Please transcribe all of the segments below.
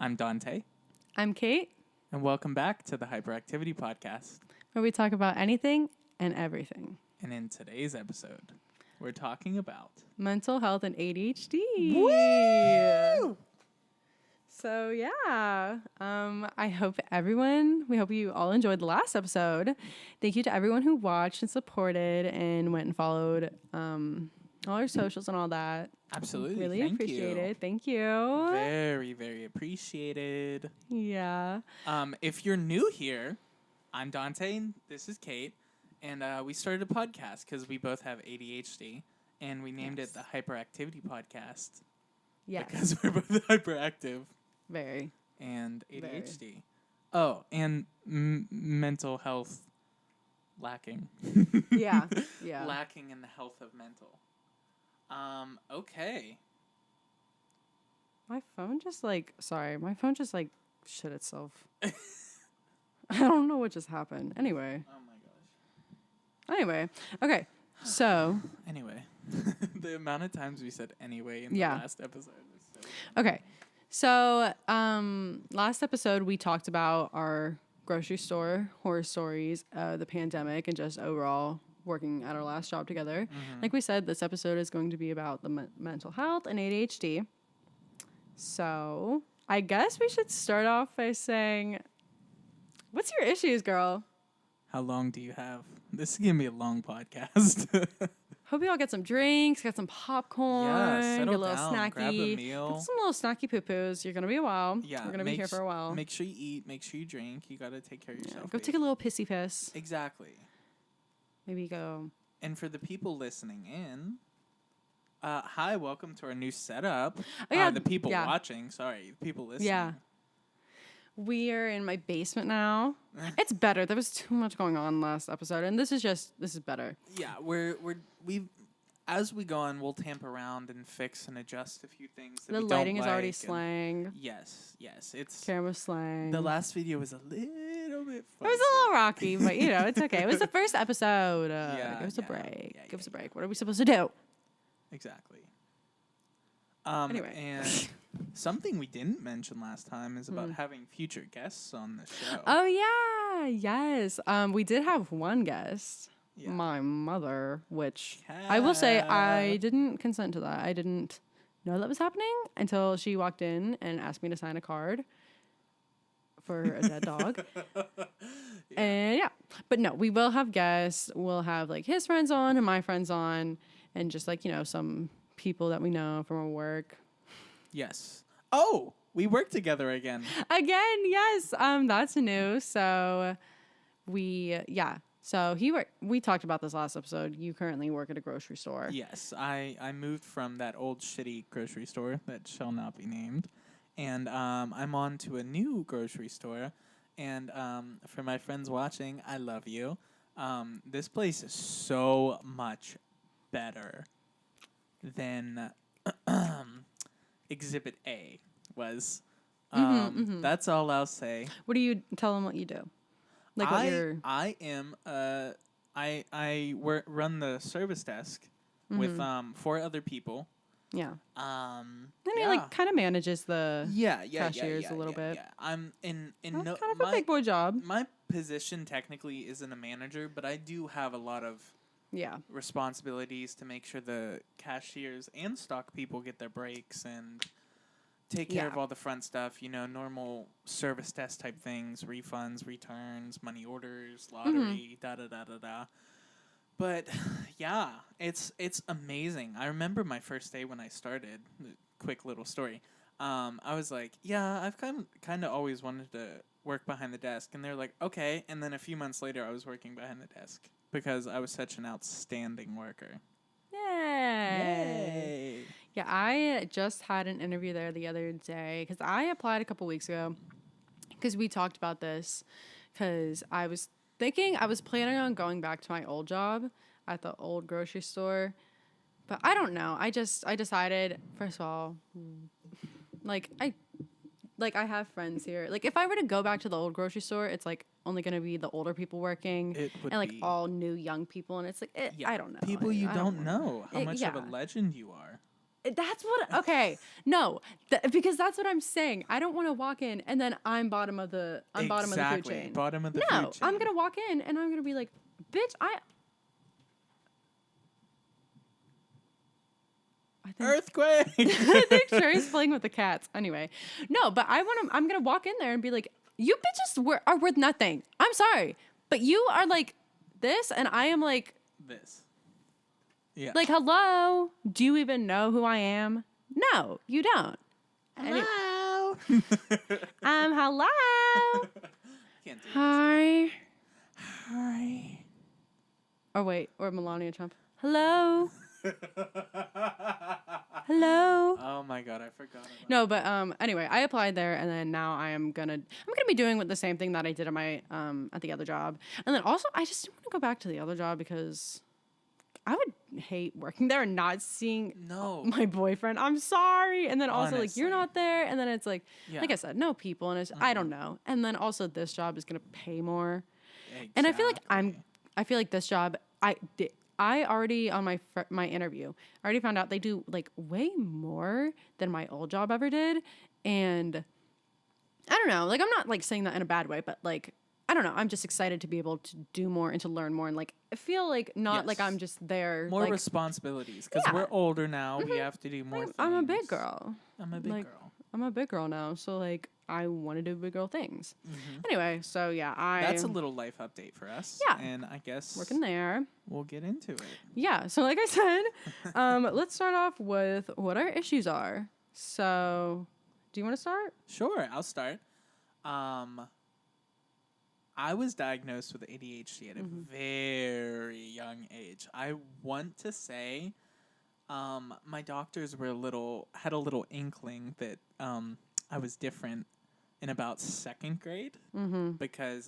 I'm Dante. I'm Cait. And welcome back to the Hyperactivity Podcast, where we talk about anything and everything. And in today's episode, we're talking about mental health and ADHD. Woo! So yeah, we hope you all enjoyed the last episode. Thank you to everyone who watched and supported and went and followed all our socials and all that. Absolutely. Really appreciate it. Thank you. Very, very appreciated. Yeah. If you're new here, I'm Dante and this is Cait. And we started a podcast because we both have ADHD. And we named it the Hyperactivity Podcast. Yes. Because we're both hyperactive. Very. And ADHD. Very. Oh, and mental health lacking. Yeah. Lacking in the health of mental. Okay. My phone just shit itself. I don't know what just happened. Anyway. Oh my gosh. Anyway. Okay. So. Anyway. The amount of times we said anyway in the last episode was so okay. So, last episode we talked about our grocery store horror stories, the pandemic, and just overall working at our last job together. Mm-hmm. Like we said, this episode is going to be about the mental health and ADHD. So, I guess we should start off by saying, what's your issues, girl? How long do you have? This is going to be a long podcast. Hope you all get some drinks, get some popcorn, get a little down, snacky. grab a meal. Get some little snacky poo-poos. You're going to be a while. Yeah. We're going to be here for a while. Make sure you eat. Make sure you drink. You got to take care of yourself. Go take a little pissy piss. Exactly. Maybe go. And for the people listening in, hi, welcome to our new setup. Oh, yeah. The people watching, sorry, the people listening. Yeah. We are in my basement now. It's better. There was too much going on last episode, and this is better. Yeah, we've as we go on, we'll tamp around and fix and adjust a few things. That the we lighting don't is already like slang. Yes, it's camera slang. The last video was a little bit fuzzy. It was a little rocky, but it's okay. It was the first episode. Give us a break. Give us a break. What are we supposed to do? Exactly. Anyway. And something we didn't mention last time is about having future guests on the show. Oh, yeah. Yes. We did have one guest, my mother, which I will say I didn't consent to that. I didn't know that was happening until she walked in and asked me to sign a card for a dead dog. And but no, we will have guests. We'll have like his friends on and my friends on and just like, some people that we know from our work. Yes. Oh, we work together again. Again, yes. That's new. So we talked about this last episode. You currently work at a grocery store. Yes. I moved from that old shitty grocery store that shall not be named. And I'm on to a new grocery store. And for my friends watching, I love you. This place is so much better than Exhibit A was. That's all I'll say. What do you tell them what you do? Like I am I run the service desk with 4 other people. Yeah. Like kind of manages the cashiers a little bit. Yeah. I'm in kind of a big boy job. My position technically isn't a manager, but I do have a lot of responsibilities to make sure the cashiers and stock people get their breaks and take care of all the front stuff, normal service desk type things, refunds, returns, money orders, lottery, da-da-da-da-da. But, it's amazing. I remember my first day when I started, quick little story. I was like, I've kind of always wanted to work behind the desk. And they're like, okay. And then a few months later, I was working behind the desk because I was such an outstanding worker. Yay. Yeah, I just had an interview there the other day because I applied a couple weeks ago because we talked about this because I was planning on going back to my old job at the old grocery store, but I don't know. I decided, first of all, I have friends here. Like, if I were to go back to the old grocery store, it's like only going to be the older people working and like all new young people. And it's like, I don't know. People you don't know how much of a legend you are. That's what. Okay, no, because that's what I'm saying. I don't want to walk in and then I'm bottom of the food chain. Bottom of the food chain. No, I'm gonna walk in and I'm gonna be like, bitch, I think earthquake. I think Sherry's playing with the cats. Anyway, no, but I'm gonna walk in there and be like, you bitches are worth nothing. I'm sorry, but you are like this, and I am like this. Yeah. Like, hello? Do you even know who I am? No, you don't. Hello. Hello. Can't do Hi. Hi. Or Melania Trump. Hello. Hello. Oh my god, I forgot about No, but anyway, I applied there, and then now I'm gonna be doing the same thing that I did at my at the other job. And then also I just want to go back to the other job because I would hate working there and not seeing my boyfriend. I'm sorry. And then also, like, you're not there. And then it's like, like I said, no people. And it's, I don't know. And then also this job is going to pay more. Exactly. And I feel like this job, I already, on my interview, I already found out they do, like, way more than my old job ever did. And I don't know. Like, I'm not, like, saying that in a bad way, but, like, I don't know. I'm just excited to be able to do more and to learn more and like I feel like not like I'm just there. More responsibilities because we're older now. Mm-hmm. We have to do more things. I'm a big girl. I'm a big girl now. So like I want to do big girl things. Mm-hmm. Anyway, so yeah, that's a little life update for us. Yeah, and I guess working there. We'll get into it. Yeah. So like I said, let's start off with what our issues are. So, do you want to start? Sure, I'll start. I was diagnosed with ADHD at a very young age. I want to say my doctors had a little inkling that I was different in about second grade because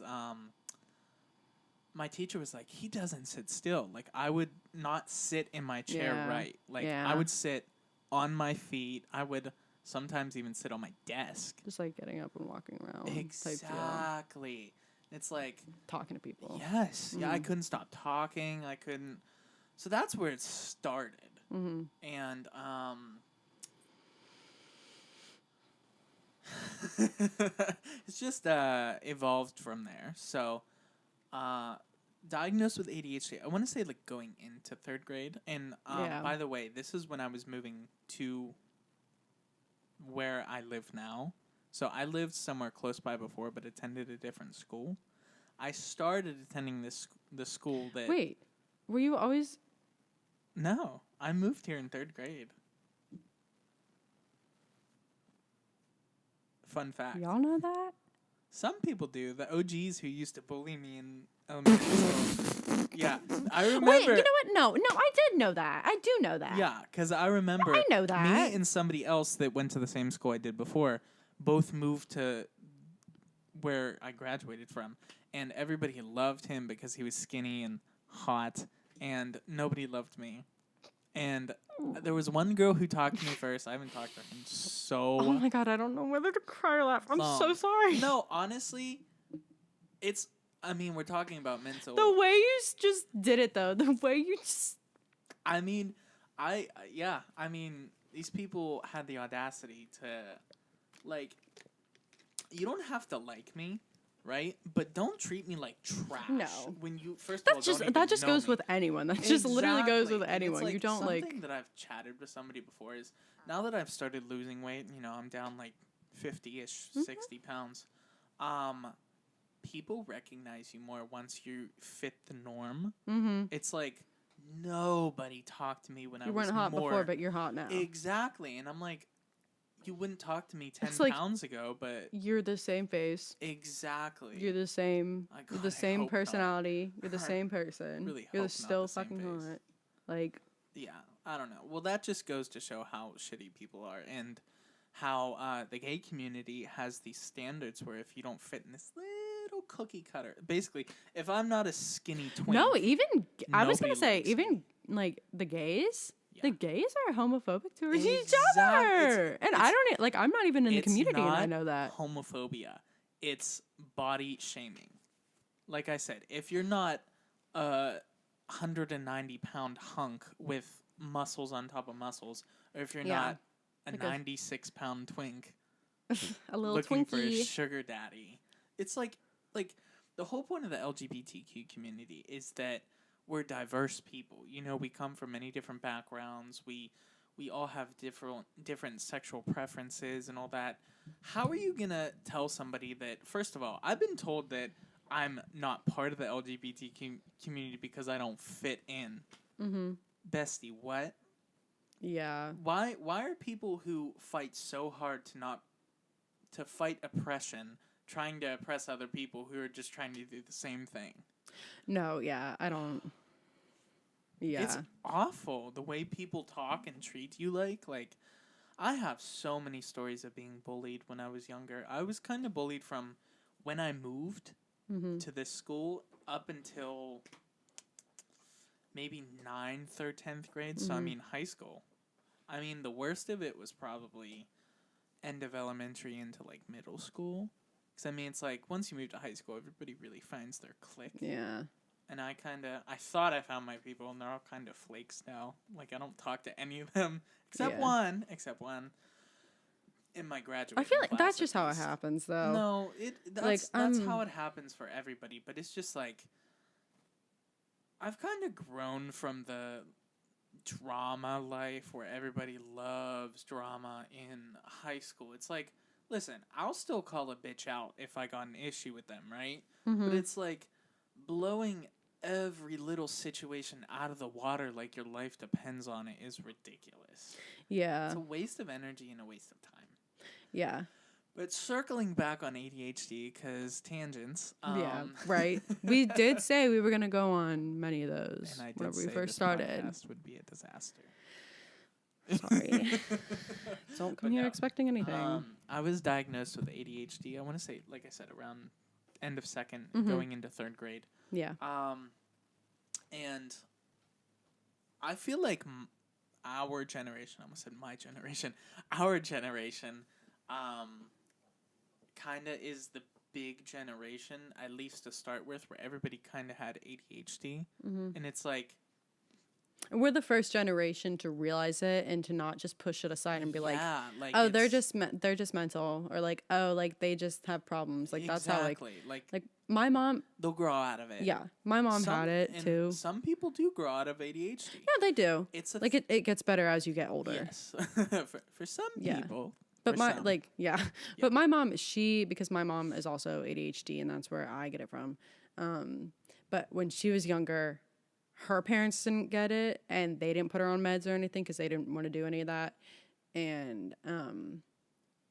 my teacher was like, he doesn't sit still. Like, I would not sit in my chair right. Like, I would sit on my feet. I would sometimes even sit on my desk. Just like getting up and walking around. Exactly. It's like talking to people. Yes. Yeah, I couldn't stop talking. I couldn't. So that's where it started. Mm-hmm. And it's just evolved from there. So diagnosed with ADHD. I want to say like going into third grade. And by the way, this is when I was moving to where I live now. So I lived somewhere close by before, but attended a different school. I started attending the school that... Wait, were you always... No, I moved here in third grade. Fun fact. Y'all know that? Some people do. The OGs who used to bully me in elementary school. Yeah, I remember... Wait, you know what? No, I did know that. I do know that. Yeah, because I remember... I know that. Me and somebody else that went to the same school I did before both moved to where I graduated from, and everybody loved him because he was skinny and hot, and nobody loved me. And there was one girl who talked to me first. I haven't talked to her in so... Oh my god, I don't know whether to cry or laugh. I'm so sorry. No, honestly, it's... I mean, we're talking about mental... The way you just did it, though. The way you just... I mean, these people had the audacity to... Like, you don't have to like me, right? But don't treat me like trash. No. When you that just goes with anyone. That just literally goes with anyone. Like you don't something that I've chatted with somebody before is now that I've started losing weight, I'm down like 50-ish, 60 pounds. People recognize you more once you fit the norm. Mm-hmm. It's like nobody talked to me when I was more... You weren't hot before, but you're hot now. Exactly. And I'm like, you wouldn't talk to me 10 pounds ago, but... You're the same face. Exactly. You're the same. You're the same personality. Not. You're the same person. Really You're still fucking hot. Like... Yeah, I don't know. Well, that just goes to show how shitty people are and how the gay community has these standards where if you don't fit in this little cookie cutter... Basically, if I'm not a skinny twink... No, even... I was going to say, even, like, the gays... Yeah. The gays are homophobic towards each other. And I don't... Like, I'm not even in the community and I know that. Homophobia. It's body shaming. Like I said, if you're not 190-pound hunk with muscles on top of muscles, or if you're not a 96-pound twink a little looking Twinkie for a sugar daddy. It's like the whole point of the LGBTQ community is that we're diverse people. You know, we come from many different backgrounds. We all have different sexual preferences and all that. How are you going to tell somebody that, first of all, I've been told that I'm not part of the LGBTQ community because I don't fit in. Mm-hmm. Bestie, what? Yeah. Why are people who fight so hard to fight oppression trying to oppress other people who are just trying to do the same thing? No, yeah, I don't. Yeah. It's awful the way people talk and treat you like I have so many stories of being bullied when I was younger. I was kind of bullied from when I moved to this school up until maybe 9th or 10th grade. So, I mean, high school. I mean, the worst of it was probably end of elementary into, like, middle school. Because, I mean, it's like, once you move to high school, everybody really finds their clique. Yeah. And I thought I found my people, and they're all kind of flakes now. Like, I don't talk to any of them, except one. In my graduating I feel like class, that's just how it happens, though. No, that's how it happens for everybody. But it's just like, I've kind of grown from the drama life where everybody loves drama in high school. It's like, listen, I'll still call a bitch out if I got an issue with them, right? Mm-hmm. But it's like blowing every little situation out of the water like your life depends on it is ridiculous. Yeah. It's a waste of energy and a waste of time. Yeah. But circling back on ADHD, because tangents. Yeah, right. We did say we were going to go on many of those whenever we first started. Podcast would be a disaster. Sorry. Don't come here expecting anything. I was diagnosed with ADHD, I want to say, like I said, around end of second, going into third grade. Yeah. And I feel like our generation, I almost said my generation, our generation, kind of is the big generation, at least to start with, where everybody kind of had ADHD. And it's like, we're the first generation to realize it and to not just push it aside and be like oh, they're just mental, or like, oh, like they just have problems. Like that's how like my mom, they'll grow out of it. Yeah, my mom had it too. Some people do grow out of ADHD. Yeah, they do. It's like it gets better as you get older. Yes, for some people. But but my mom, because my mom is also ADHD, and that's where I get it from. But when she was younger, her parents didn't get it, and they didn't put her on meds or anything because they didn't want to do any of that. And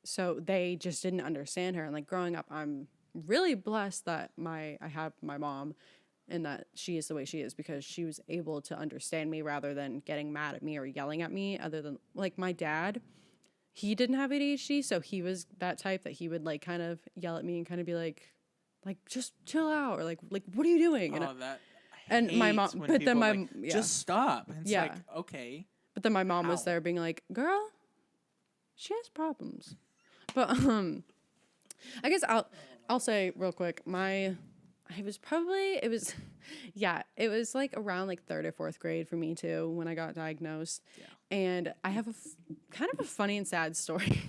so they just didn't understand her. And like growing up, I'm really blessed that I have my mom, and that she is the way she is, because she was able to understand me rather than getting mad at me or yelling at me. Other than like my dad, he didn't have ADHD, so he was that type that he would like kind of yell at me and kind of be like just chill out, or like what are you doing? And my mom, but then my just stop. And it's like, okay. But then my mom was there being like, girl, she has problems. But I guess I'll say real quick, it was like around like 3rd or 4th grade for me too when I got diagnosed. Yeah. And I have kind of a funny and sad story.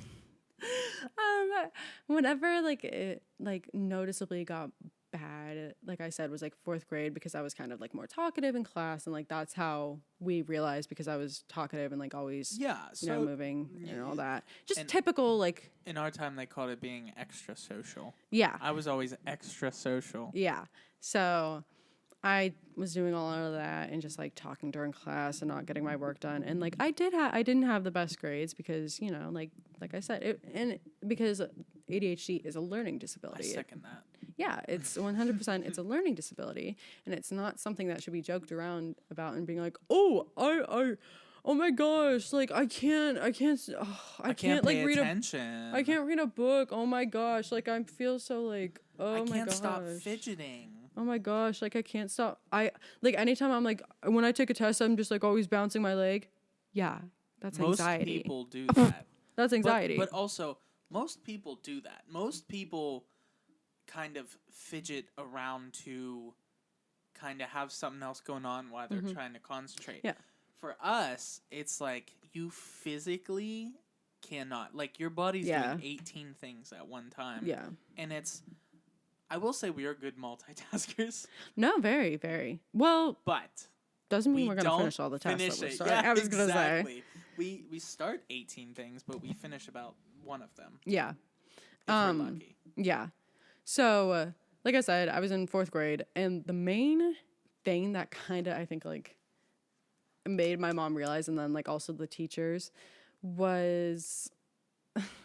Whenever like it like noticeably got bad, like I said, was like 4th grade, because I was kind of like more talkative in class, and like that's how we realized, because I was talkative and like always moving and all that. Just typical, like in our time they called it being extra social. Yeah. I was always extra social. Yeah. So I was doing all of that and just like talking during class and not getting my work done. And like I didn't have the best grades because, you know, like I said, because ADHD is a learning disability. I second that. Yeah, it's 100%. It's a learning disability, and it's not something that should be joked around about and being like, oh my gosh, like I can't like read attention. I can't read a book. Oh my gosh, like I feel so like, oh my gosh. I can't stop fidgeting. Oh my gosh, like I can't stop. Like anytime I'm like, when I take a test, I'm just like always bouncing my leg. Yeah, that's anxiety. Most people do that. That's anxiety. But also, most people do that. Most people kind of fidget around to kind of have something else going on while they're trying to concentrate. Yeah. For us, it's like you physically cannot. Like, your body's doing 18 things at one time. Yeah. And I will say we are good multitaskers. No, very, very. Well, but doesn't mean we're going to finish all the tasks that we're starting. Yeah, I was going to say. We start 18 things, but we finish about one of them. Yeah. If we're lucky. Yeah. So, like I said, I was in 4th grade, and the main thing that kind of, I think, like, made my mom realize, and then, like, also the teachers, was,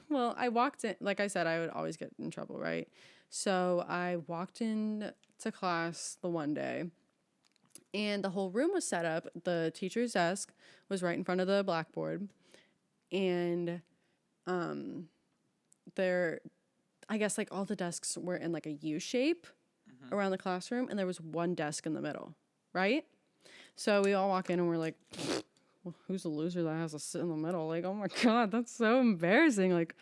well, I walked in, like I said, I would always get in trouble, right? So I walked in to class the one day, and the whole room was set up. The teacher's desk was right in front of the blackboard, and there, I guess, like, all the desks were in, like, a U shape around the classroom, and there was one desk in the middle, right? So we all walk in, and we're like, well, who's the loser that has to sit in the middle? Like, oh my God, that's so embarrassing. Like,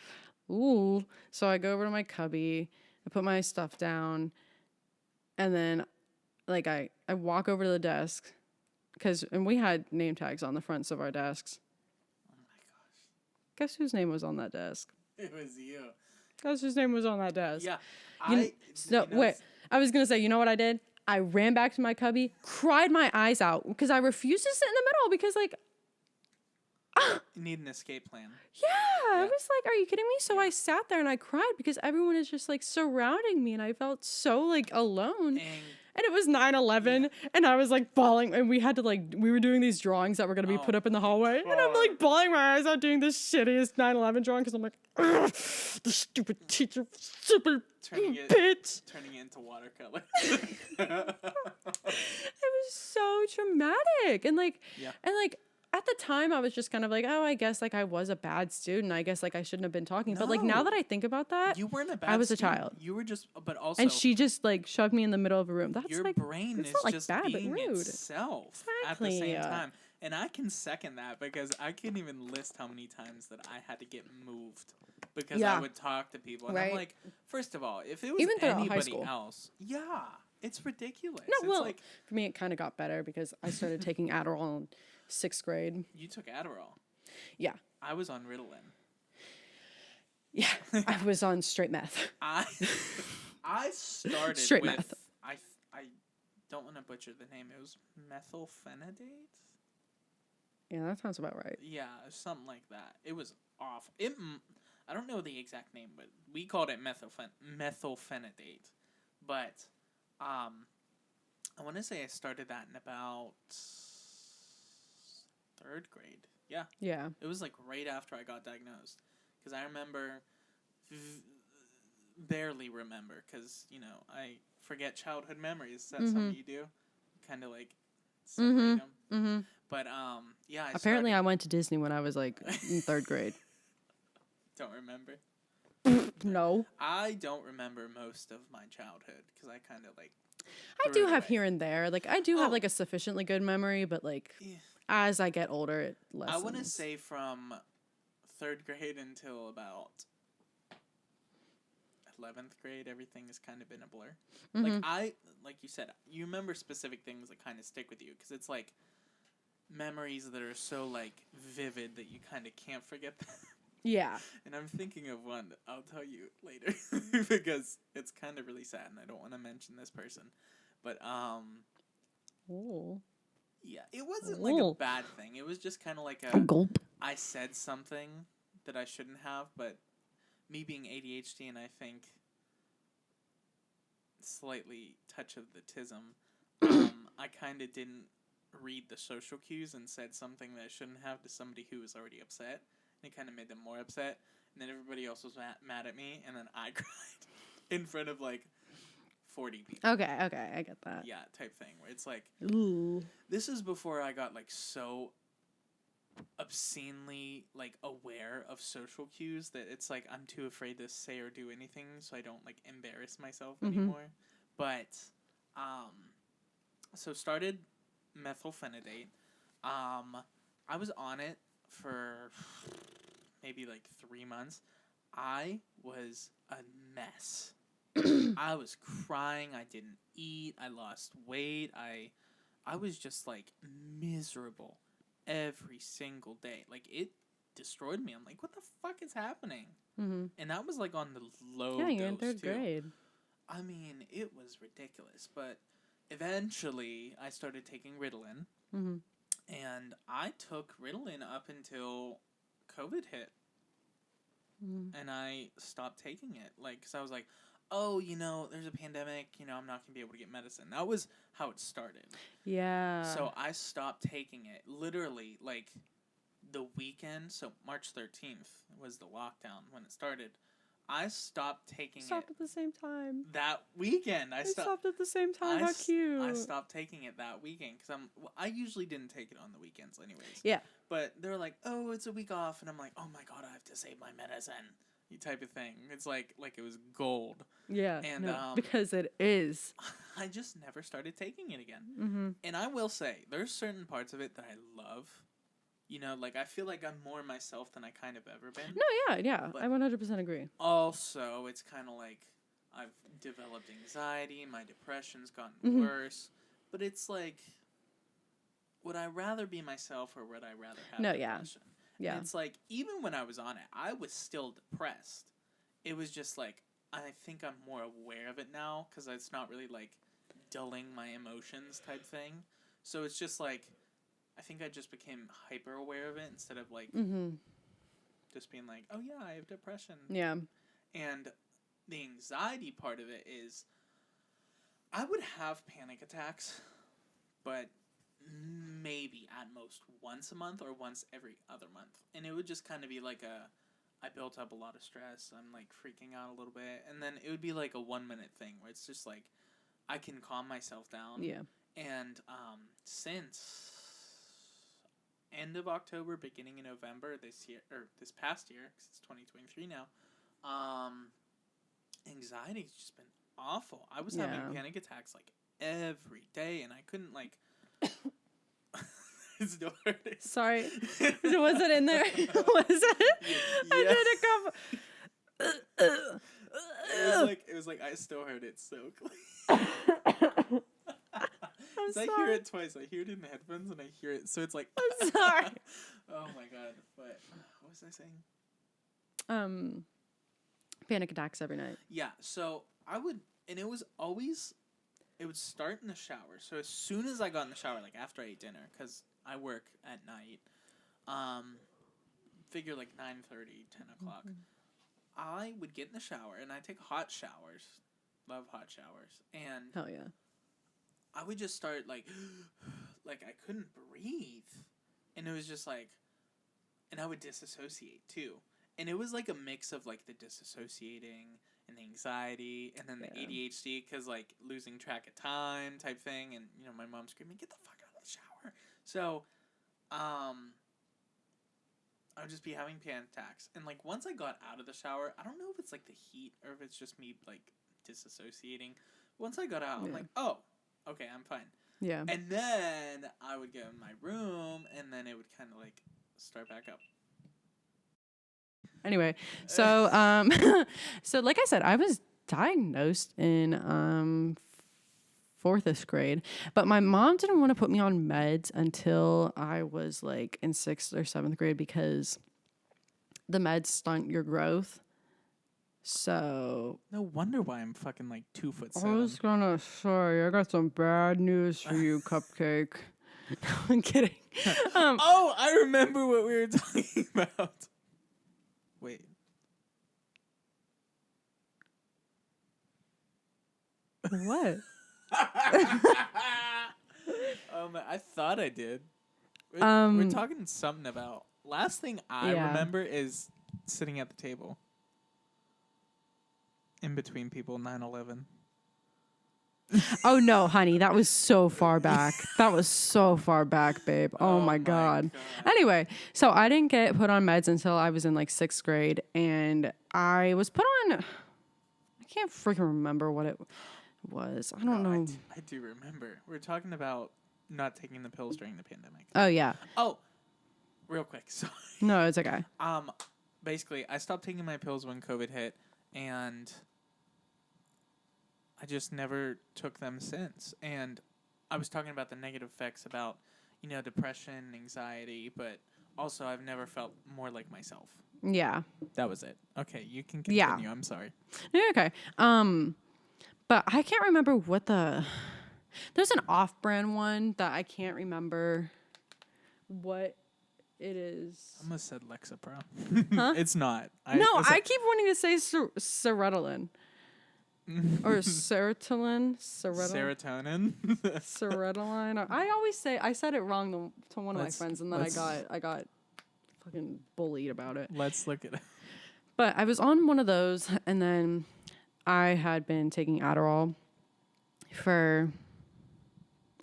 ooh. So I go over to my cubby, I put my stuff down, and then, like, I walk over to the desk, and we had name tags on the fronts of our desks. Oh my gosh. Guess whose name was on that desk? It was you. Guess whose name was on that desk? Yeah. Wait. I was going to say, you know what I did? I ran back to my cubby, cried my eyes out, because I refused to sit in the middle, because, like, you need an escape plan. Yeah, I was like, are you kidding me? So I sat there and I cried because everyone is just, like, surrounding me, and I felt so, like, alone. And it was 9/11, and I was, like, bawling, and we had to, like, we were doing these drawings that were going to be put up in the hallway, and I'm, like, bawling my eyes out doing this shittiest 9/11 drawing, because I'm like, the stupid teacher, stupid bitch. Turning it into watercolor. It was so traumatic, and, like, at the time, I was just kind of like, oh, I guess, like, I was a bad student. I guess, like, I shouldn't have been talking. No. But, like, now that I think about that, you weren't a bad I was student. A child. You were just, but also. And she just, like, shoved me in the middle of a room. That's, your like, brain is not, just like, bad, being but rude. itself at the same time. And I can second that, because I can't even list how many times that I had to get moved because I would talk to people. And I'm like, first of all, if it was even anybody else, it's ridiculous. No, it's well, like, for me, it kind of got better because I started taking Adderall in 6th grade. You took Adderall? Yeah. I was on Ritalin. Yeah, I was on straight meth. I started straight with meth. I don't want to butcher the name. It was methylphenidate. Yeah, that sounds about right. Yeah, something like that. It was awful. I don't know the exact name, but we called it methylphenidate. But I want to say I started that in about 3rd grade. Yeah. Yeah. It was, like, right after I got diagnosed. Because I remember, barely remember, because, you know, I forget childhood memories. That's something you do. Kind of, like, separate them. Mm-hmm. But, yeah. Apparently I went to Disney when I was, like, in 3rd grade. Don't remember? No. I don't remember most of my childhood, because I kind of, like, I do have here and there. Like, I do have, like, a sufficiently good memory, but, like, as I get older, it lessens. I want to say from 3rd grade until about 11th grade, everything has kind of been a blur. Like you said, you remember specific things that kind of stick with you, because it's, like, memories that are so, like, vivid that you kind of can't forget them. Yeah. And I'm thinking of one that I'll tell you later because it's kind of really sad and I don't want to mention this person. But, yeah, it wasn't like a bad thing. It was just kind of like a gulp. I said something that I shouldn't have, but me being ADHD and I think slightly touch of the tism, I kind of didn't read the social cues and said something that I shouldn't have to somebody who was already upset. And it kind of made them more upset. And then everybody else was mad at me. And then I cried in front of, like, 40 people. Okay, I get that. Yeah, type thing. Where it's like, ooh. This is before I got, like, so obscenely, like, aware of social cues that it's like I'm too afraid to say or do anything so I don't, like, embarrass myself anymore. But, so started methylphenidate. I was on it for maybe like 3 months. I was a mess. I was crying. I didn't eat. I lost weight. I was just like miserable every single day. Like it destroyed me. I'm like, what the fuck is happening? Mm-hmm. And that was like on the low you're in dose third too. grade. I mean, it was ridiculous. But eventually, I started taking Ritalin. Mm-hmm. And I took Ritalin up until COVID hit. Mm-hmm. And I stopped taking it. Like, because I was like, oh, there's a pandemic. I'm not going to be able to get medicine. That was how it started. Yeah. So I stopped taking it. Literally, like, the weekend. So March 13th was the lockdown when it started. I stopped taking it. At the same time. That weekend. I stopped at the same time. How cute. I stopped taking it that weekend because I usually didn't take it on the weekends anyways. Yeah. But they're like, oh, it's a week off. And I'm like, oh my God, I have to save my medicine. Type of thing. It's like it was gold. Yeah. And because it is. I just never started taking it again. Mm-hmm. And I will say, there's certain parts of it that I love. Like I feel like I'm more myself than I kind of ever been. No, yeah. But I 100% agree. Also, it's kind of like I've developed anxiety. My depression's gotten worse. But it's like, would I rather be myself or would I rather have depression? Yeah. And it's like, even when I was on it, I was still depressed. It was just like, I think I'm more aware of it now because it's not really like dulling my emotions type thing. So it's just like, I think I just became hyper aware of it instead of like just being like, oh yeah, I have depression. Yeah. And the anxiety part of it is I would have panic attacks, but maybe at most once a month or once every other month. And it would just kind of be like I built up a lot of stress. I'm like freaking out a little bit. And then it would be like a 1-minute thing where it's just like I can calm myself down. Yeah. And since end of October, beginning of November this past year, because it's 2023 now, anxiety's just been awful. I was having panic attacks like every day, and I couldn't like. It still hurt. Sorry, was it in there? Was it? Yeah. I did a cough. It was like I still heard it so clear. I hear it twice. I hear it in the headphones, and I hear it. So it's like. I'm sorry. Oh my God! But what was I saying? Panic attacks every night. Yeah. So I would, and it was always, it would start in the shower. So as soon as I got in the shower, like after I ate dinner, because I work at night, figure like 9:30, 10 o'clock. I would get in the shower, and I take hot showers. Love hot showers, and hell yeah. I would just start like I couldn't breathe. And it was just like, and I would disassociate too. And it was like a mix of like the disassociating and the anxiety and then the ADHD because like losing track of time type thing. And, my mom screaming, get the fuck out of the shower. So, I would just be having panic attacks. And like once I got out of the shower, I don't know if it's like the heat or if it's just me like disassociating. Once I got out, I'm like, oh. Okay, I'm fine. Yeah. And then I would go in my room, and then it would kind of, like, start back up. Anyway, so, so like I said, I was diagnosed in 4th grade, but my mom didn't want to put me on meds until I was, like, in 6th or 7th grade because the meds stunt your growth. So no wonder why I'm fucking like 2'7". I was gonna say I got some bad news for you, Cupcake. I'm kidding. Oh, I remember what we were talking about. Wait. What? I thought I did. We're talking something about. Last thing I remember is sitting at the table. In between people, 9/11. Oh no, honey, that was so far back. That was so far back, babe. Oh my God. Anyway, so I didn't get put on meds until I was in like 6th grade, and I was put on. I can't freaking remember what it was. I don't know. I do remember. We're talking about not taking the pills during the pandemic. Oh yeah. Oh, real quick. Sorry. No, it's okay. Basically, I stopped taking my pills when COVID hit, and I just never took them since. And I was talking about the negative effects about, depression, anxiety, but also I've never felt more like myself. Yeah. That was it. Okay, you can continue. Yeah. I'm sorry. No, okay. But I can't remember what there's an off-brand one that I can't remember what it is. I almost said Lexapro. Huh? It's not. I keep wanting to say Serotonin. Or serotonin. Serotonin. I said it wrong to one of my friends, and then I got fucking bullied about it. Let's look at it. But I was on one of those, and then I had been taking Adderall for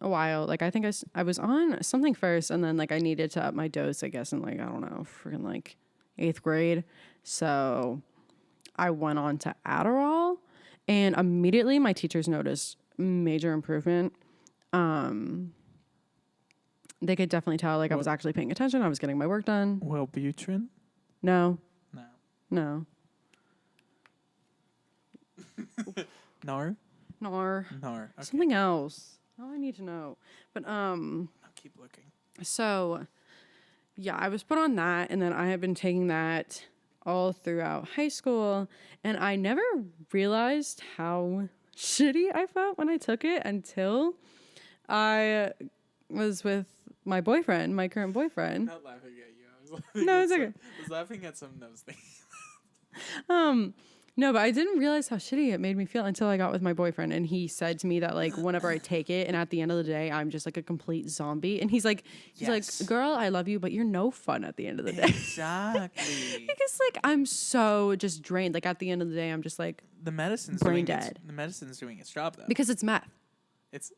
a while. Like, I think I was on something first, and then, like, I needed to up my dose, I guess, in, like, I don't know, freaking, like, 8th grade. So I went on to Adderall, and immediately my teachers noticed major improvement. They could definitely tell, like, I was actually paying attention. I was getting my work done. Wellbutrin? No. No. NAR. Okay. Something else. Oh, I need to know. But I'll keep looking. So, yeah, I was put on that, and then I have been taking that all throughout high school, and I never realized how shitty I felt when I took it until I was with my boyfriend, my current boyfriend. I'm not laughing at you. It's okay. I was laughing at some of those things. No, but I didn't realize how shitty it made me feel until I got with my boyfriend, and he said to me that, like, whenever I take it, and at the end of the day, I'm just like a complete zombie. And he's like, girl, I love you, but you're no fun at the end of the day. Exactly. Because, like, I'm so just drained. Like, at the end of the day, I'm just like the medicine's brain dead. The medicine's doing its job, though. Because it's meth. It's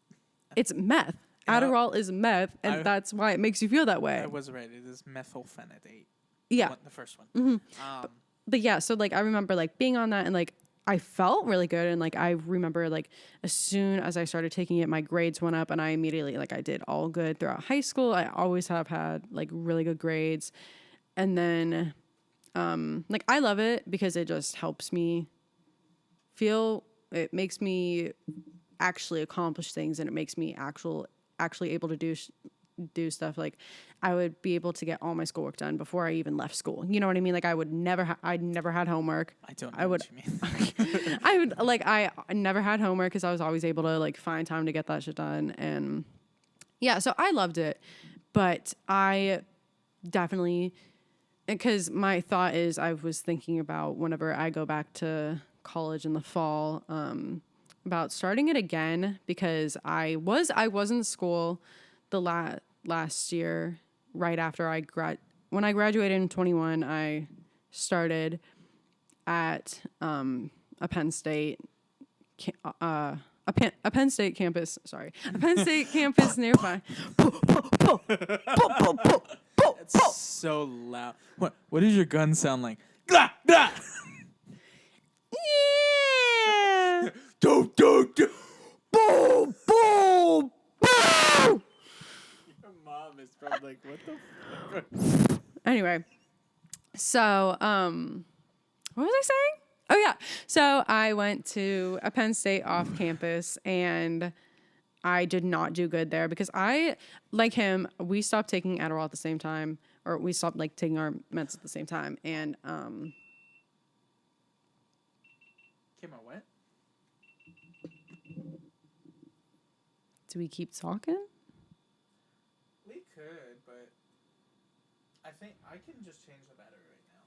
meth. Adderall is meth, and that's why it makes you feel that way. I was right. It is methylphenidate. Yeah. The first one. Mm-hmm. But yeah, so, like, I remember, like, being on that, and, like, I felt really good. And, like, I remember, like, as soon as I started taking it, my grades went up, and I immediately, like, I did all good throughout high school. I always have had, like, really good grades. And then, like, I love it because it just helps me it makes me actually accomplish things, and it makes me actually able to do stuff. Like, I would be able to get all my schoolwork done before I even left school. You know what I mean? Like, I never had homework. I don't know what you mean. I never had homework because I was always able to, like, find time to get that shit done. And yeah, so I loved it. But I definitely, because my thought is, I was thinking about whenever I go back to college in the fall, about starting it again, because I was in school the last year, right after when I graduated in 21, I started at a Penn State campus. Sorry, a Penn State campus nearby. It's so loud. What does your gun sound like? Blah, blah. Yeah. Do. Boom, boom, boom. Your mom is probably like, what the fuck? Anyway, so, what was I saying? Oh, yeah. So I went to a Penn State off campus, and I did not do good there because like him, we stopped taking Adderall at the same time, or we stopped, like, taking our meds at the same time. And, Came out what? Do we keep talking? We could, but I think I can just change the battery right now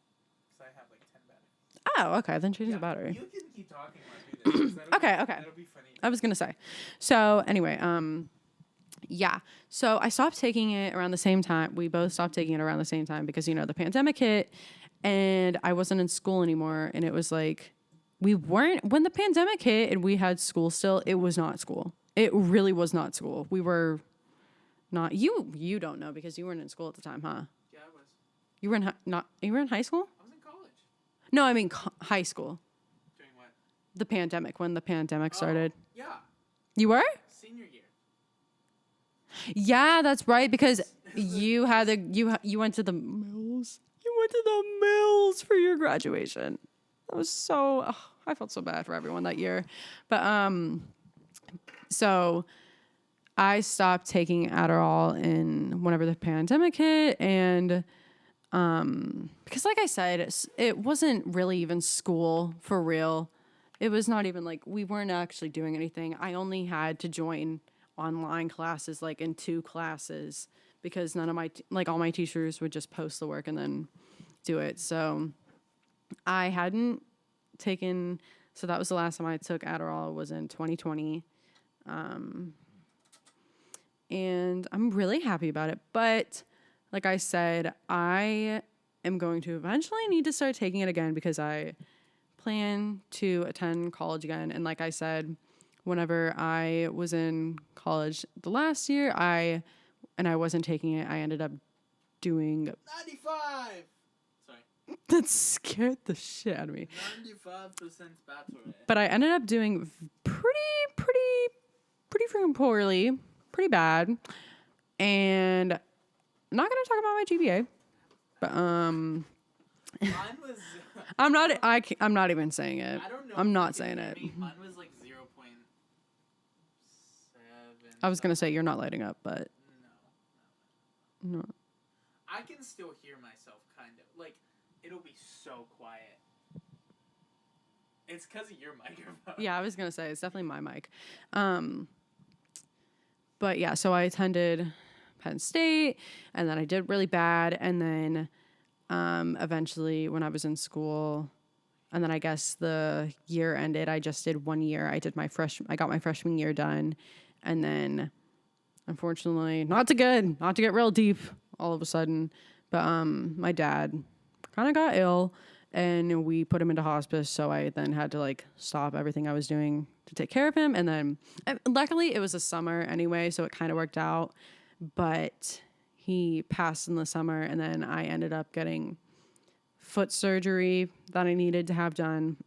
because I have like 10 batteries. Oh, okay. Then change the battery. You can keep talking while I do this. Okay. That'll be funny. I was gonna say. So anyway, yeah. So I stopped taking it around the same time. We both stopped taking it around the same time because, the pandemic hit, and I wasn't in school anymore. And it was like, when the pandemic hit and we had school still, it was not school. It really was not school. We were not. You don't know because you weren't in school at the time, huh? Yeah, I was. You were in high school? I was in college. No, I mean high school. Doing what? The pandemic, when the pandemic started. Yeah. You were? Senior year. Yeah, that's right, because you had you went to the mills. You went to the mills for your graduation. That was so. I felt so bad for everyone that year. But so I stopped taking Adderall whenever the pandemic hit, and because like I said, it wasn't really even school for real. It was not even like we weren't actually doing anything. I only had to join online classes, like in 2 classes, because none of my all my teachers would just post the work and then do it. So I hadn't taken. So that was the last time I took Adderall, was in 2020. And I'm really happy about it. But like I said, I am going to eventually need to start taking it again because I plan to attend college again. And like I said, whenever I was in college the last year, I wasn't taking it. I ended up doing 95. Sorry. That scared the shit out of me. 95% battery. But I ended up doing pretty freaking poorly, pretty bad. And I'm not gonna talk about my GPA, but Mine was. I'm not even saying it. I don't know. I'm not saying it. Mine was like 0.7. I was gonna say you're not lighting up, but no. I can still hear myself, kind of. Like, it'll be so quiet. It's because of your microphone. Yeah, I was gonna say it's definitely my mic. But yeah, so I attended Penn State, and then I did really bad, and then eventually when I was in school, and then I guess the year ended. I just did 1 year. I got my freshman year done, and then unfortunately, not to get real deep all of a sudden, but my dad kind of got ill, and we put him into hospice. So I then had to stop everything I was doing to take care of him, and then luckily it was a summer anyway, so it kind of worked out. But he passed in the summer, and then I ended up getting foot surgery that I needed to have done.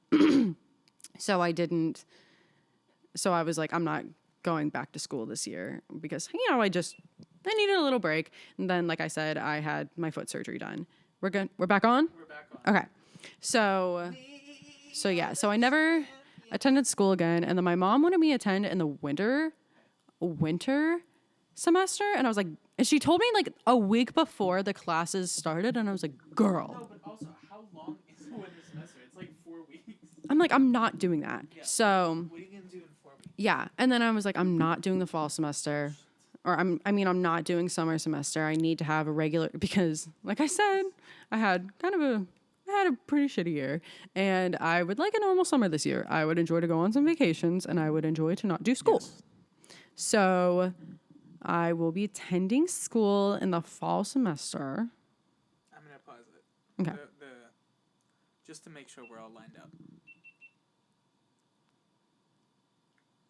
So I was like, I'm not going back to school this year because, I needed a little break. And then, like I said, I had my foot surgery done. We're good. We're back on? We're back on. Okay. So I never attended school again. And then my mom wanted me to attend in the winter semester. And I was like, and she told me a week before the classes started. And I was like, girl. No, but also, how long is the winter semester? It's 4 weeks. I'm like, I'm not doing that. Yeah. So. What are you going to do in 4 weeks? Yeah. And then I was like, I'm not doing the fall semester. Or I'm not doing summer semester. I need to have a regular, because like I said, I had a pretty shitty year, and I would like a normal summer this year. I would enjoy to go on some vacations, and I would enjoy to not do school. Yes. So I will be attending school in the fall semester. I'm going to pause it. Okay. Just to make sure we're all lined up.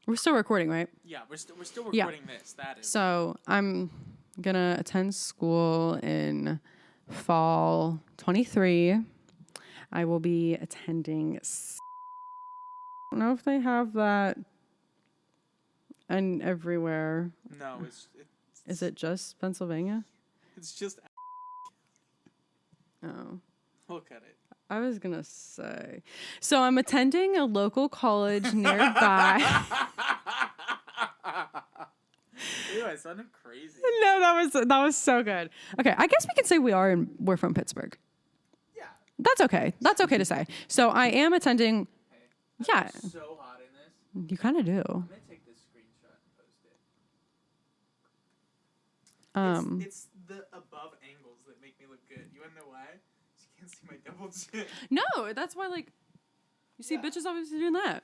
We're still recording, right? Yeah, we're still recording this. That is. So I'm going to attend school in fall 23. I will be attending. I don't know if they have that and everywhere. No, it's Is it just Pennsylvania? It's just. Oh. Look at it. I was going to say. So I'm attending a local college nearby. Ew, I sounded crazy. No, that was so good. Okay, I guess we can say we're from Pittsburgh. Yeah. That's okay. That's okay to say. So I am attending. Hey, yeah. I'm so hot in this. You kind of do. I'm gonna take this screenshot and post it. It's the above angles that make me look good. You wanna know why? You can't see my double chin. No, that's why you see bitches obviously doing that.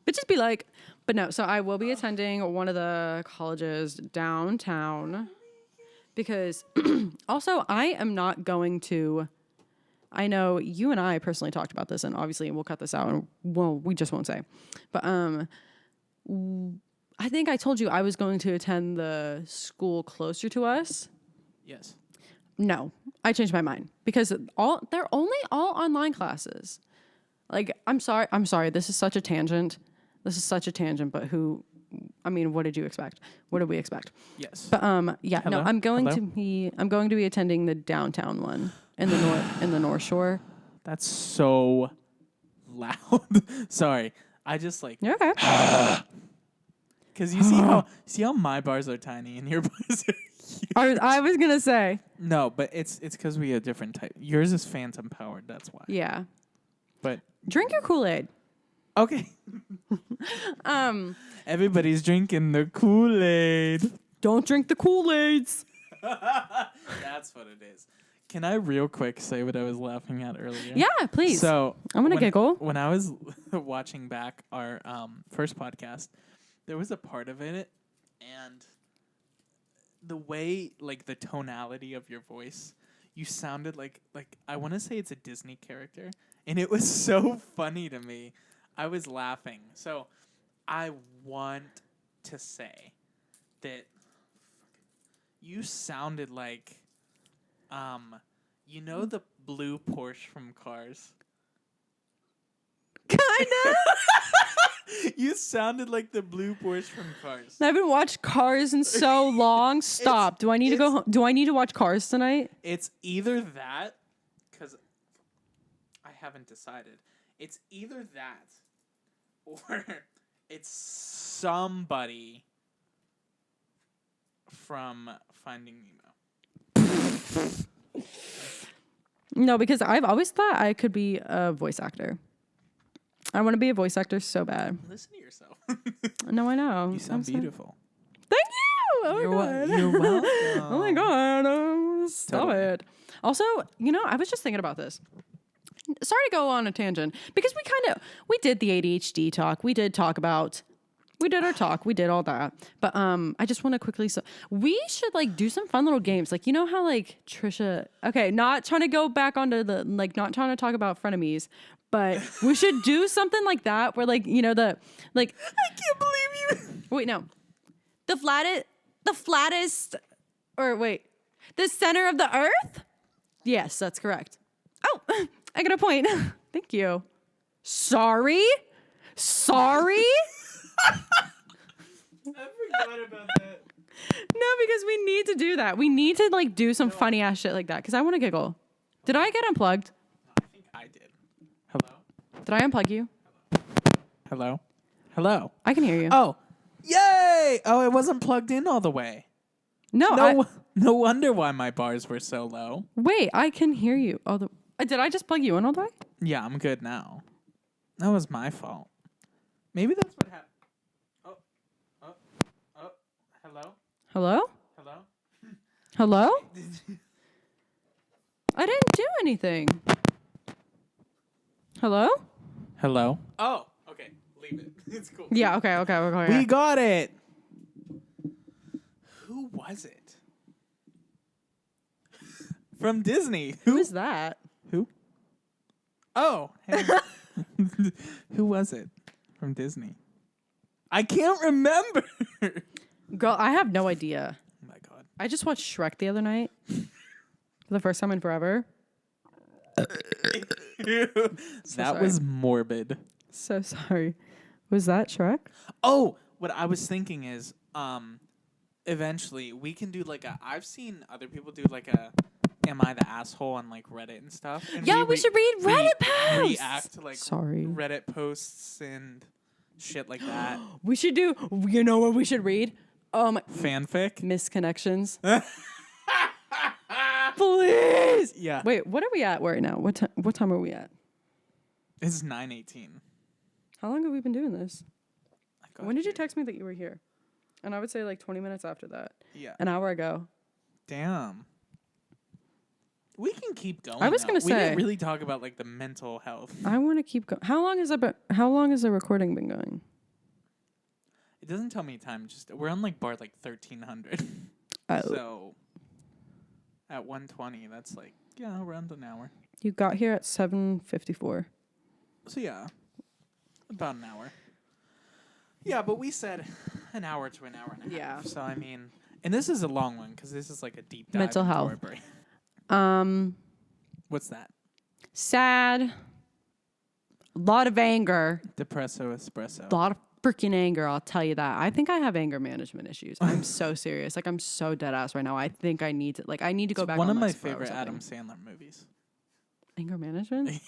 Bitches be like, but no. So I will be attending one of the colleges downtown because also I am not going to. I know you and I personally talked about this, and obviously we'll cut this out, and we just won't say. But I think I told you I was going to attend the school closer to us. Yes. No, I changed my mind because they're only all online classes. I'm sorry. This is such a tangent. But what did you expect? What did we expect? Yes. But yeah, hello? No, I'm going to be attending the downtown one in the North Shore. That's so loud. Sorry. I just like. You're okay. Because you see how my bars are tiny and your bars are huge. I was gonna say. No, but it's because we have different type. Yours is phantom powered. That's why. Yeah. But drink your Kool-Aid. Okay. Everybody's drinking the Kool-Aid. Don't drink the Kool-Aids. That's what it is. Can I real quick say what I was laughing at earlier? Yeah, please. So I'm gonna giggle. When I was watching back our first podcast, there was a part of it, and the way, like, the tonality of your voice, you sounded like I want to say it's a Disney character, and it was so funny to me. I was laughing. So I want to say that you sounded like, you know the blue Porsche from Cars? Kinda. You sounded like the blue Porsche from Cars. I haven't watched Cars in so long. Stop. Do I need to go home? Do I need to watch Cars tonight? It's either that, because I haven't decided. It's either that, or it's somebody from Finding Nemo. No, because I've always thought I could be a voice actor. I want to be a voice actor so bad. Listen to yourself. No, I know. You sound beautiful. Thank you. Oh You're my God. You're welcome. Oh my God. Stop Totally. it. Also, I was just thinking about this. Sorry to go on a tangent, because we did the ADHD talk. We did our talk. We did all that. But I just want to quickly we should like do some fun little games. Like, you know how like Trisha, okay, not trying to go back onto the, like, not trying to talk about frenemies, but we should do something like that where, like, the like I can't believe you. Wait, no. The flattest the center of the earth? Yes, that's correct. Oh, I got a point. Thank you. Sorry? I forgot about that. No, because we need to do that. We need to like do some funny ass shit like that, because I want to giggle. Did I get unplugged? I think I did. Hello? Did I unplug you? Hello? Hello? I can hear you. Oh. Yay! Oh, it wasn't plugged in all the way. No, no wonder why my bars were so low. Wait, I can hear you. Did I just plug you in all the way? Yeah, I'm good now. That was my fault. Maybe that's what happened. Oh. Hello? Hello? Hello? Hello? I didn't do anything. Hello? Hello? Oh, okay. Leave it. It's cool. Yeah, okay. We got it. Who was it? From Disney. Who is that? Who? Oh. Hey. Who was it from Disney? I can't remember. Girl, I have no idea. Oh my God. I just watched Shrek the other night. For the first time in forever. That was morbid. So sorry. Was that Shrek? Oh, what I was thinking is, eventually we can do like I've seen other people do like Am I the Asshole on like Reddit and stuff. And yeah, we should read Reddit posts. React to like Reddit posts and shit like that. We should do, you know what we should read? Fanfic? Misconnections. Please. Yeah. Wait, what are we at right now? What time are we at? It's 9:18. How long have we been doing this? When did you text me that you were here? And I would say like 20 minutes after that. Yeah. An hour ago. Damn. We can keep going. I was going to say. We didn't really talk about like the mental health. I want to keep going. How long has the recording been going? It doesn't tell me time. Just we're on like bar like 1300. Oh. So at 1:20, that's like around an hour. You got here at 7:54. So yeah, about an hour. Yeah, but we said an hour to an hour and a half. So I mean, and this is a long one because this is like a deep dive. Mental health. What's that? Sad. A lot of anger. Depresso espresso. A lot of freaking anger, I'll tell you that. I think I have anger management issues. I'm so serious. Like, I'm so dead ass right now. I think I need to go back on one of my Lex favorite Adam Sandler movies. Anger management?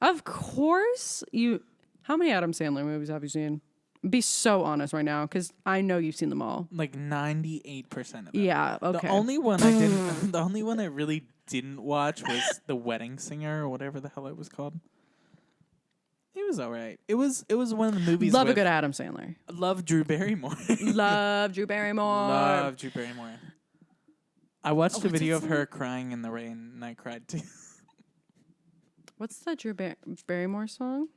Of course How many Adam Sandler movies have you seen? Be so honest right now, because I know you've seen them all. Like 98% of them. Yeah, okay. The only one I really didn't watch was The Wedding Singer or whatever the hell it was called. It was all right. It was one of the movies. Love a good Adam Sandler. Love Drew Barrymore. Love Drew Barrymore. Love Drew Barrymore. I watched a video of her crying in the rain, and I cried too. What's that Drew Barrymore song?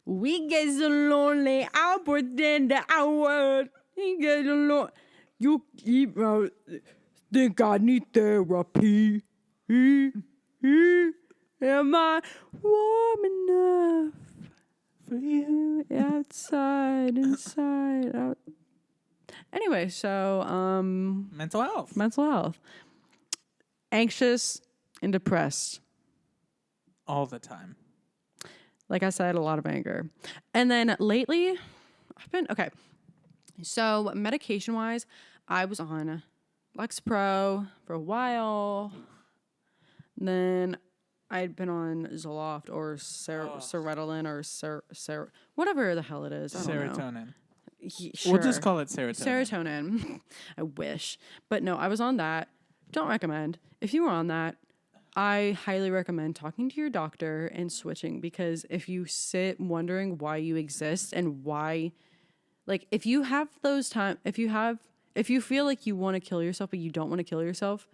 We get so lonely, I'll pretend that I would. We get so lonely. You keep out. Think I need therapy. Am I warm enough for you? Outside, inside, out. Anyway, so mental health. Anxious and depressed. All the time. Like I said, a lot of anger. And then lately, I've been, okay. So medication-wise, I was on Lexapro for a while. Then I'd been on Zoloft or Sertraline or whatever the hell it is. I don't know. Sure. We'll just call it serotonin. I wish. But no, I was on that. Don't recommend. If you were on that, I highly recommend talking to your doctor and switching, because if you sit wondering why you exist and why, like, if you have those if you feel like you want to kill yourself but you don't want to kill yourself,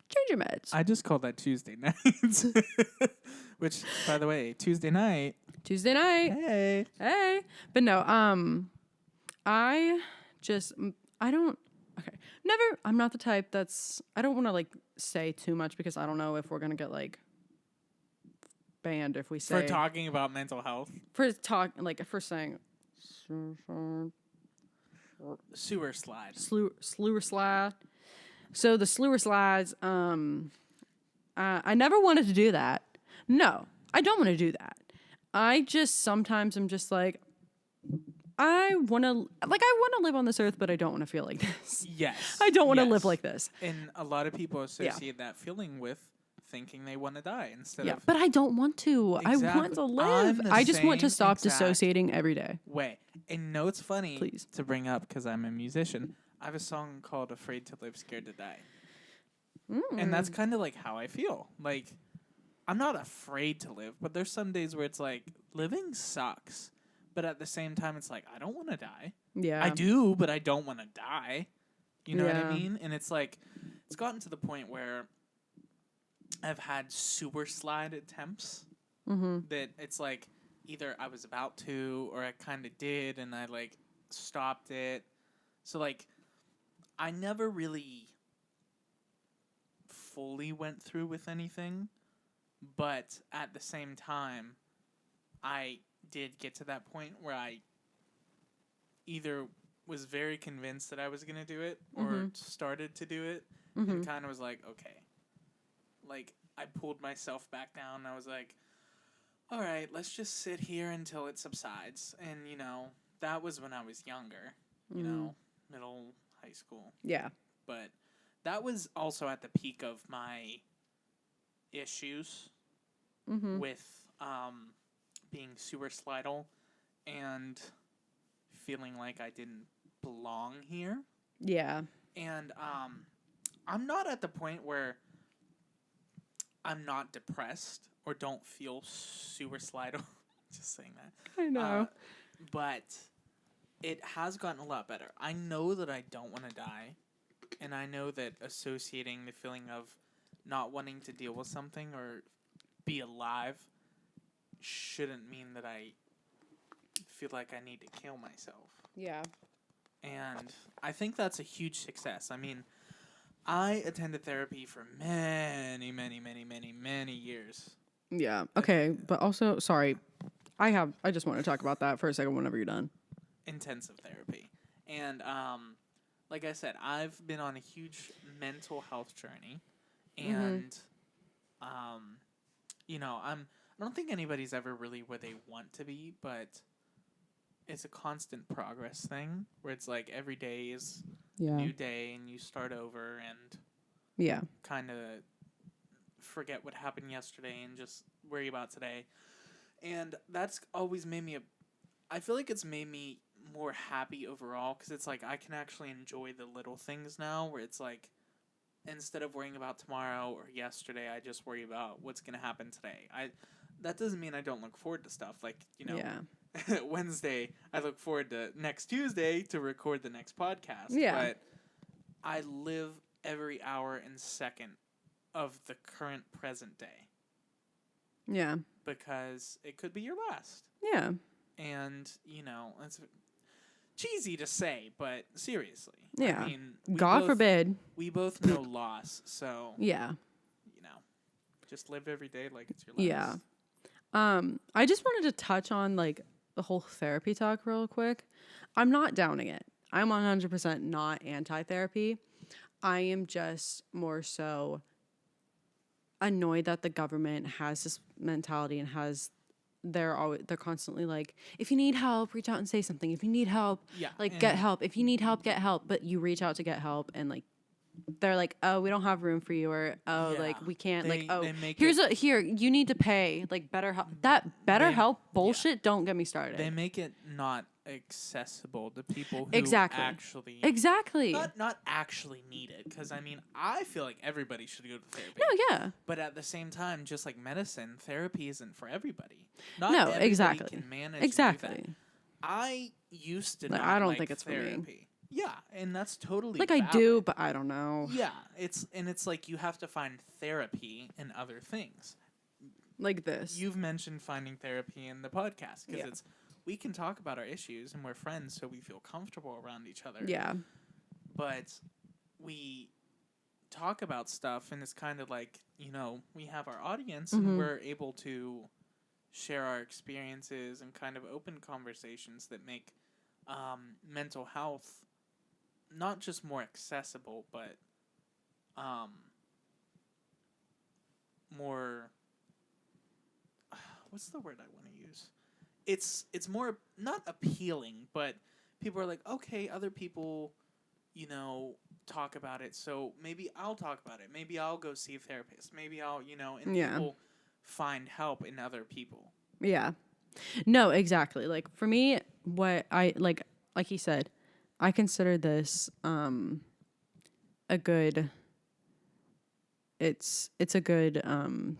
change your meds. I just called that Tuesday nights. Which, by the way, Tuesday night. Hey. But no, I'm not the type I don't want to like say too much, because I don't know if we're going to get like banned if we say. For talking about mental health? For saying. Sewer slide. Slewer slide. So the slewer slides, I never wanted to do that. No, I don't want to do that. I just sometimes am just like, I want to live on this earth, but I don't want to feel like this. Yes. I don't want to live like this. And a lot of people associate that feeling with thinking they want to die instead of. But I don't want to. Exactly. I want to live. I just want to stop dissociating every day. Way. And no, it's funny Please. To bring up, because I'm a musician. I have a song called Afraid to Live, Scared to Die. And that's kind of like how I feel. Like, I'm not afraid to live, but there's some days where it's like, living sucks. But at the same time, it's like, I don't want to die. Yeah. I do, but I don't want to die. You know what I mean? And it's like, it's gotten to the point where I've had sewer slide attempts that it's like, either I was about to, or I kind of did, and I like stopped it. So like, I never really fully went through with anything, but at the same time, I did get to that point where I either was very convinced that I was going to do it or started to do it and kind of was like, okay. Like, I pulled myself back down. I was like, all right, let's just sit here until it subsides. And, you know, that was when I was younger, you know, middle, high school. Yeah. But that was also at the peak of my issues with being suicidal and feeling like I didn't belong here. Yeah. And I'm not at the point where I'm not depressed or don't feel suicidal. Just saying that. I know. But it has gotten a lot better. I know that I don't want to die. And I know that associating the feeling of not wanting to deal with something or be alive shouldn't mean that I feel like I need to kill myself. Yeah. And I think that's a huge success. I mean, I attended therapy for many, many, many, many, many years. Yeah. Okay. But also, sorry, I just want to talk about that for a second whenever you're done. Intensive therapy. And, like I said, I've been on a huge mental health journey. And, you know, I don't think anybody's ever really where they want to be, but it's a constant progress thing where it's like every day is a new day and you start over and kind of forget what happened yesterday and just worry about today. And that's always made me I feel like it's made me more happy overall, because it's like I can actually enjoy the little things now, where it's like, instead of worrying about tomorrow or yesterday, I just worry about what's going to happen today. That doesn't mean I don't look forward to stuff. Like, Wednesday, I look forward to next Tuesday to record the next podcast. Yeah. But I live every hour and second of the current present day. Yeah. Because it could be your last. Yeah. And, it's cheesy to say, but seriously. Yeah. I mean, God forbid. We both know loss, so. Yeah. Just live every day like it's your last. Yeah. I just wanted to touch on, like, the whole therapy talk real quick. I'm not downing it. I'm 100% not anti-therapy. I am just more so annoyed that the government has this mentality and they're constantly like, if you need help, reach out and say something. If you need help, get help. If you need help, get help. But you reach out to get help, and like, they're like, oh, we don't have room for you, or like, we can't, here, you need to pay, like, BetterHelp. That BetterHelp bullshit, don't get me started. They make it not accessible to people who actually not actually need it, because I mean, I feel like everybody should go to therapy. No, yeah, but at the same time, just like medicine, therapy isn't for everybody. Not everybody can manage to do that. I used to not I don't like think it's therapy. For me. Yeah, and that's totally like valid. I do, but I don't know. Yeah, it's like you have to find therapy in other things. Like this. You've mentioned finding therapy in the podcast, because we can talk about our issues and we're friends, so we feel comfortable around each other. Yeah. But we talk about stuff, and it's kind of like, we have our audience, and we're able to share our experiences and kind of open conversations that make mental health not just more accessible, but more, what's the word I want to use? It's more, not appealing, but people are like, okay, other people, talk about it, so maybe I'll talk about it. Maybe I'll go see a therapist. Maybe I'll, and people find help in other people. Yeah. No, exactly. Like, for me, what I, like he said, I consider this a good, it's a good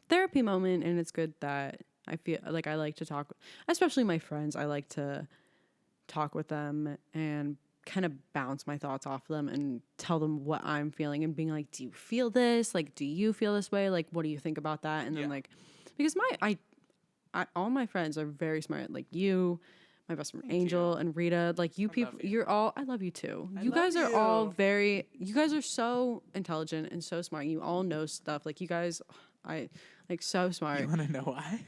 therapy moment, and it's good that I feel like I like to talk, especially my friends. I like to talk with them and kind of bounce my thoughts off them and tell them what I'm feeling, and being like, do you feel this? Like, do you feel this way? Like, what do you think about that? And then like, because all my friends are very smart. Like you, my best friend Angel and Rita, like you people, I love you too. You guys are all you guys are so intelligent and so smart. You all know stuff. Like you guys, so smart. You want to know why?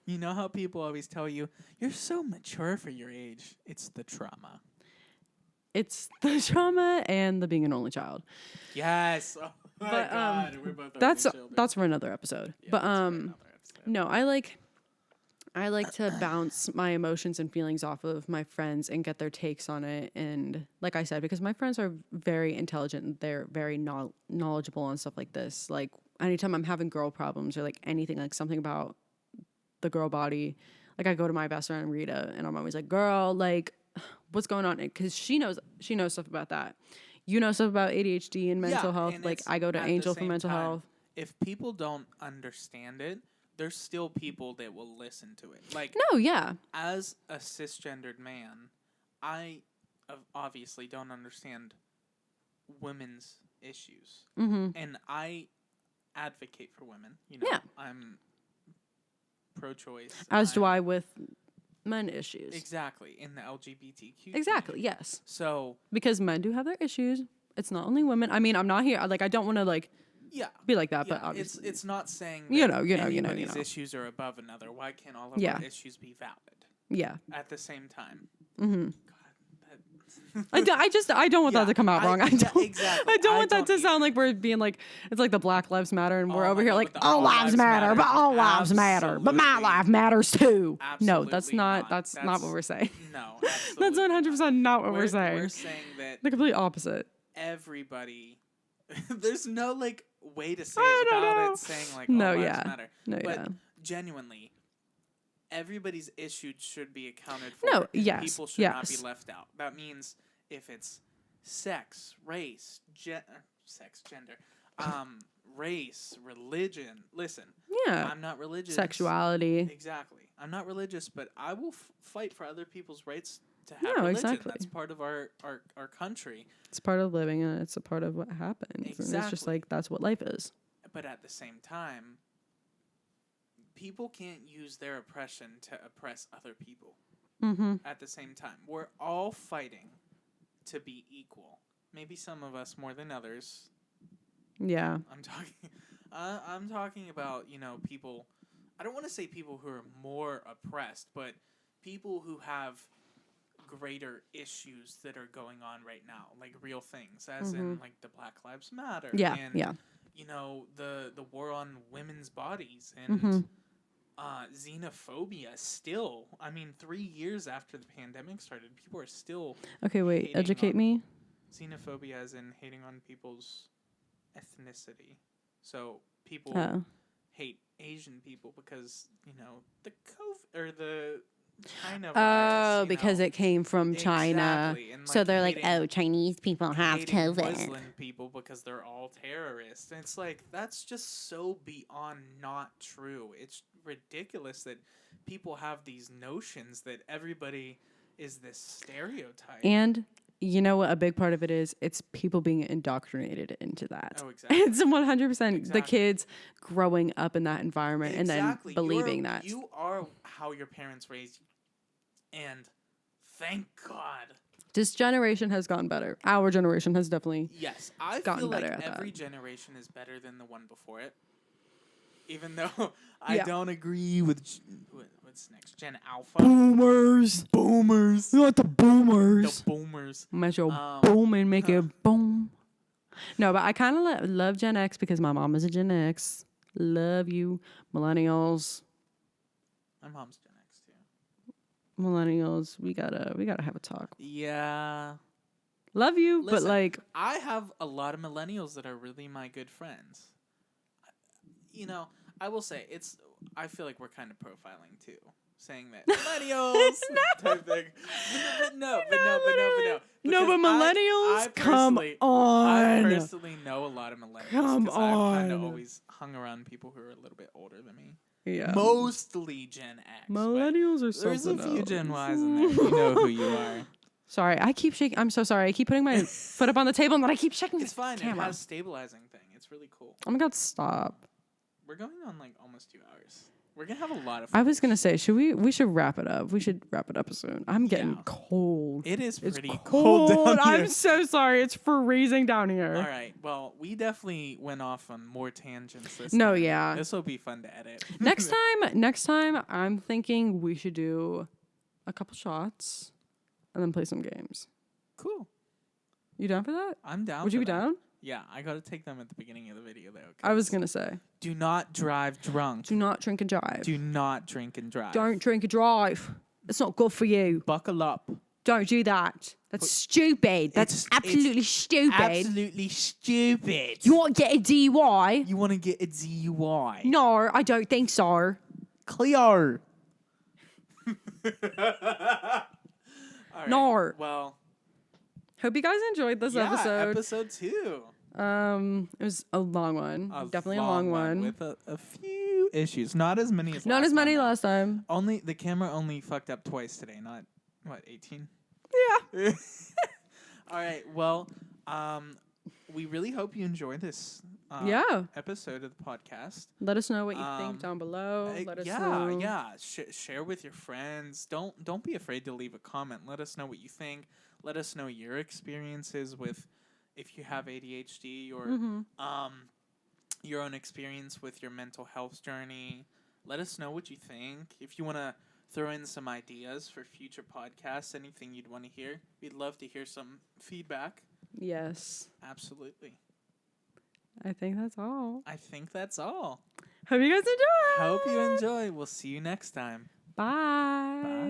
You know how people always tell you, you're so mature for your age. It's the trauma. It's the trauma and the being an only child. Yes. Oh my God. We're both that's for another episode. Yeah, but no, I like to bounce my emotions and feelings off of my friends and get their takes on it. And like I said, because my friends are very intelligent and they're very knowledgeable on stuff like this. Like anytime I'm having girl problems or like anything, like something about the girl body, like I go to my best friend Rita and I'm always like, girl, like what's going on? Because she knows stuff about that. You know stuff about ADHD and mental health. Like I go to Angel for mental health. If people don't understand it, there's still people that will listen to it. Like, no, yeah. As a cisgendered man, I obviously don't understand women's issues. Mm-hmm. And I advocate for women. I'm pro-choice. As do I with men issues. Exactly. In the LGBTQ Exactly, yes. So. Because men do have their issues. It's not only women. I mean, I'm not here. Like, I don't want to, like, be like that, but obviously. It's not saying that anybody's you know. issues are above another. Why can't all of our issues be valid? Yeah. At the same time. Mm-hmm. I don't want that to come out wrong. Exactly. I don't want that to sound like we're being like, it's like the Black Lives Matter and we're over here like, all lives matter, but all lives matter, but my life matters too. Absolutely no, that's not what we're saying. No, that's 100% not what we're saying. We're saying that the complete opposite. Everybody, there's no like way to say it without it saying like all lives matter. No, but genuinely, everybody's issues should be accounted for. No, yes. People should not be left out. That means if it's sex, race, gender, race, religion. Listen, I'm not religious. Sexuality. Exactly. I'm not religious, but I will fight for other people's rights to have religion. Exactly. That's part of our country. It's part of living, and it's a part of what happens. Exactly. And it's just like, that's what life is. But at the same time, people can't use their oppression to oppress other people. Mm-hmm. At the same time, we're all fighting to be equal. Maybe some of us more than others. Yeah. I'm talking about, people. I don't want to say people who are more oppressed, but people who have greater issues that are going on right now, like real things, as in like the Black Lives Matter. Yeah. And, the war on women's bodies and xenophobia still. I mean, 3 years after the pandemic started, people are still. Okay, wait. Educate me. Xenophobia as in hating on people's ethnicity. So people hate Asian people because, the COVID or the China virus. Because it came from China. Exactly. And, so they're like, Chinese people have COVID. Muslim people because they're all terrorists. And it's like, that's just so beyond not true. It's ridiculous that people have these notions that everybody is this stereotype. And you know what a big part of it is? It's people being indoctrinated into that. Oh, exactly. It's 100% the kids growing up in that environment and then believing that. You are how your parents raised you. And thank God. This generation has gotten better. Our generation has definitely gotten better at that. Every generation is better than the one before it. Even though I don't agree with what's next, Gen Alpha. Boomers. You want the boomers. The boomers. Make your boom and make it boom. No, but I kind of love Gen X because my mom is a Gen X. Love you, millennials. My mom's Gen X too. Millennials, we gotta have a talk. Yeah. Love you, but like I have a lot of millennials that are really my good friends. I will say I feel like we're kind of profiling too, saying that millennials type thing. But no. No, but millennials, come on. I personally know a lot of millennials. Come on. I've kind of always hung around people who are a little bit older than me. Yeah. Mostly Gen X. Millennials are something There's a few Gen Ys in there. You know who you are. Sorry, I keep shaking. I'm so sorry. I keep putting my foot up on the table and then I keep shaking. It's fine. Camera. It has stabilizing thing. It's really cool. Oh my God, stop. We're going on like almost 2 hours. We're going to have a lot of fun. I was going to say, we should wrap it up. We should wrap it up soon. I'm getting cold. It is pretty cold down here. I'm so sorry. It's freezing down here. All right. Well, we definitely went off on more tangents this time. Yeah. This will be fun to edit. Next time, I'm thinking we should do a couple shots and then play some games. Cool. You down for that? I'm down. Would you be down? Yeah, I got to take them at the beginning of the video, though. I was going to say. Do not drive drunk. Do not drink and drive. Do not drink and drive. Don't drink and drive. It's not good for you. Buckle up. Don't do that. That's stupid. That's absolutely stupid. Absolutely stupid. You want to get a DUI? You want to get a DUI? No, I don't think so. Clear. All right. No. Well. Hope you guys enjoyed this episode. Episode 2. It was a long one. Definitely a long one. With a few issues. Not as many as Not as many last time. The camera only fucked up twice today, not 18? Yeah. All right. Well, we really hope you enjoy this episode of the podcast. Let us know what you think down below. Let us know. Yeah. Share with your friends. Don't be afraid to leave a comment. Let us know what you think. Let us know your experiences with if you have ADHD or your own experience with your mental health journey. Let us know what you think. If you want to throw in some ideas for future podcasts, anything you'd want to hear, we'd love to hear some feedback. Yes. Absolutely. I think that's all. Hope you guys enjoy. Hope you enjoy. We'll see you next time. Bye. Bye.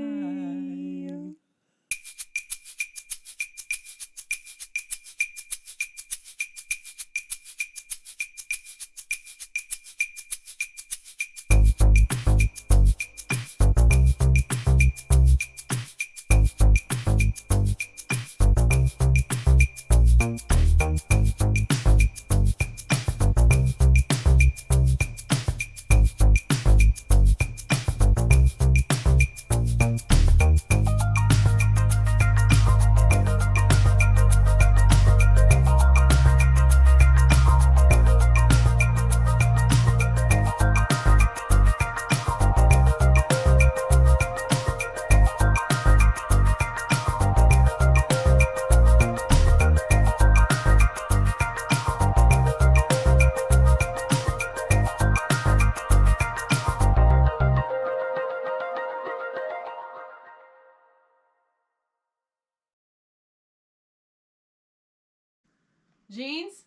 Jeans?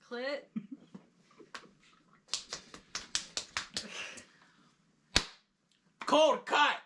Clit? Cold cut!